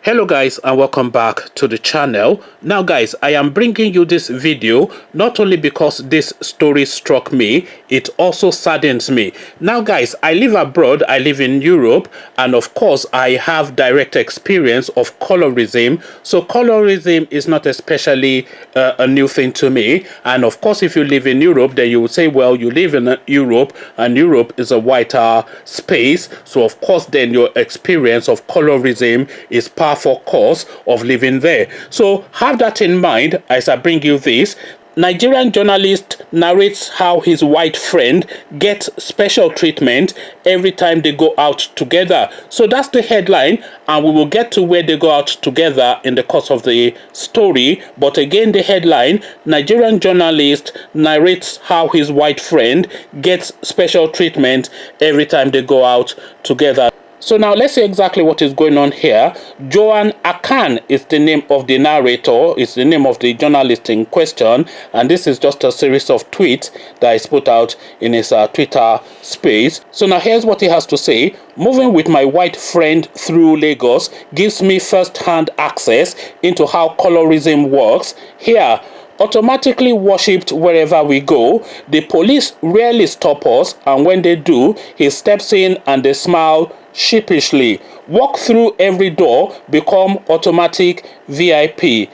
Hello guys, and welcome back to the channel. Now guys, I am bringing you this video not only because this story struck me, it also saddens me. Now guys, I live abroad, I live in Europe, and of course I have direct experience of colorism. So colorism is not especially a new thing to me. And of course, if you live in Europe, then you would say, well, you live in Europe and Europe is a whiter space. So of course then your experience of colorism is powerful cause of living there. So have that in mind as I bring you this. Nigerian journalist narrates how his white friend gets special treatment every time they go out together. So that's the headline, and we will get to where they go out together in the course of the story. But again, the headline: Nigerian journalist narrates how his white friend gets special treatment every time they go out together. So now let's see exactly what is going on here. Joan Akan is the name of the narrator, is the name of the journalist in question, and this is just a series of tweets that is put out in his Twitter space. So now here's what he has to say. Moving with my white friend through Lagos gives me first-hand access into how colorism works. Here, automatically worshipped wherever we go. The police rarely stop us, and when they do, he steps in and they smile sheepishly. Walk through every door, become automatic VIP.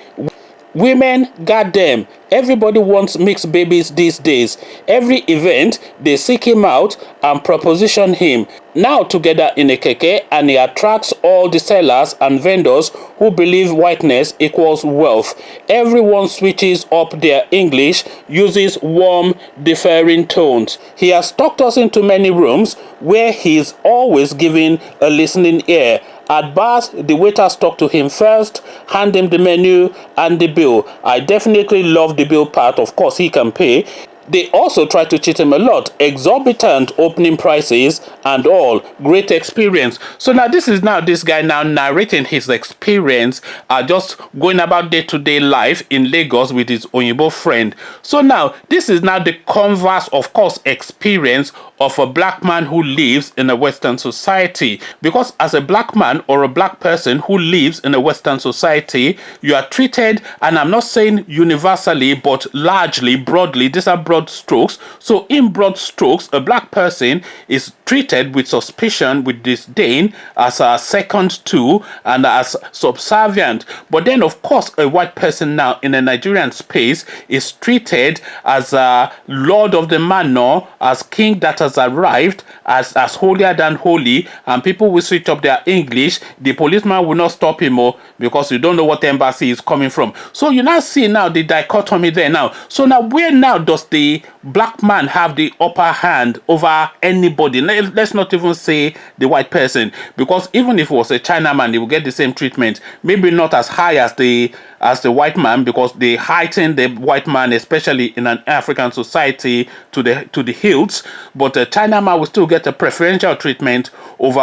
Women, goddamn, everybody wants mixed babies these days. Every event, they seek him out and proposition him. Now together in a keke, and he attracts all the sellers and vendors who believe whiteness equals wealth. Everyone switches up their English, uses warm, differing tones. He has tucked us into many rooms where he is always giving a listening ear. At bars, the waiters talk to him first, hand him the menu and the bill. I definitely love the bill part. Of course, he can pay. They also try to cheat him a lot. Exorbitant opening prices and all. Great experience. So now this is now this guy now narrating his experience, just going about day-to-day life in Lagos with his Oyinbo friend. So now this is now the converse, of course, experience of a black man who lives in a Western society. Because as a black man or a black person who lives in a Western society, you are treated, and I'm not saying universally, but largely, broadly, these are broad strokes. So in broad strokes, a black person is treated with suspicion, with disdain, as a second to and as subservient. But then of course a white person now in a Nigerian space is treated as a lord of the manor, as king that has arrived, as holier than holy, and people will switch up their English. The policeman will not stop him because you don't know what embassy is coming from. So you now see now the dichotomy there now. So now where now does the black man have the upper hand over anybody? Let's not even say the white person, because even if it was a Chinaman, he will get the same treatment. Maybe not as high as the white man, because they heighten the white man, especially in an African society, to the hilts. But a Chinaman will still get a preferential treatment over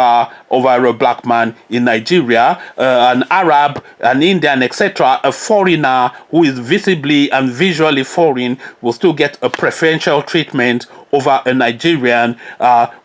a black man in Nigeria. An Arab, an Indian, etc., a foreigner who is visibly and visually foreign will still get a preferential treatment over a Nigerian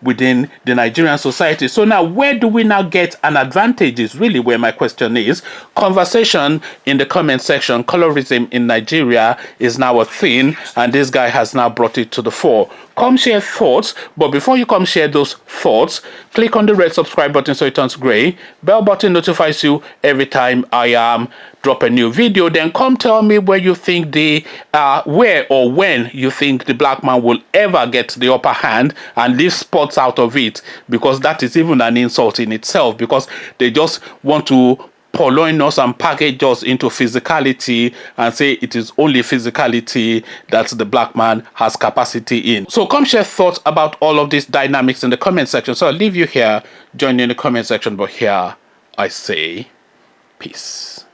within the Nigerian society. So now where do we now get an advantage is really where my question is. Conversation in the comment section. Colorism in Nigeria is now a thing, and this guy has now brought it to the fore. Come share thoughts, but before you come share those thoughts, click on the red subscribe button so it turns gray. Bell button notifies you every time I drop a new video. Then come tell me where you think where or when you think the black man will ever get the upper hand and leave spots out of it, because that is even an insult in itself, because they just want to purloin us and package us into physicality and say it is only physicality that the black man has capacity in. So come share thoughts about all of these dynamics in the comment section. So I'll leave you here, join you in the comment section, but here I say peace.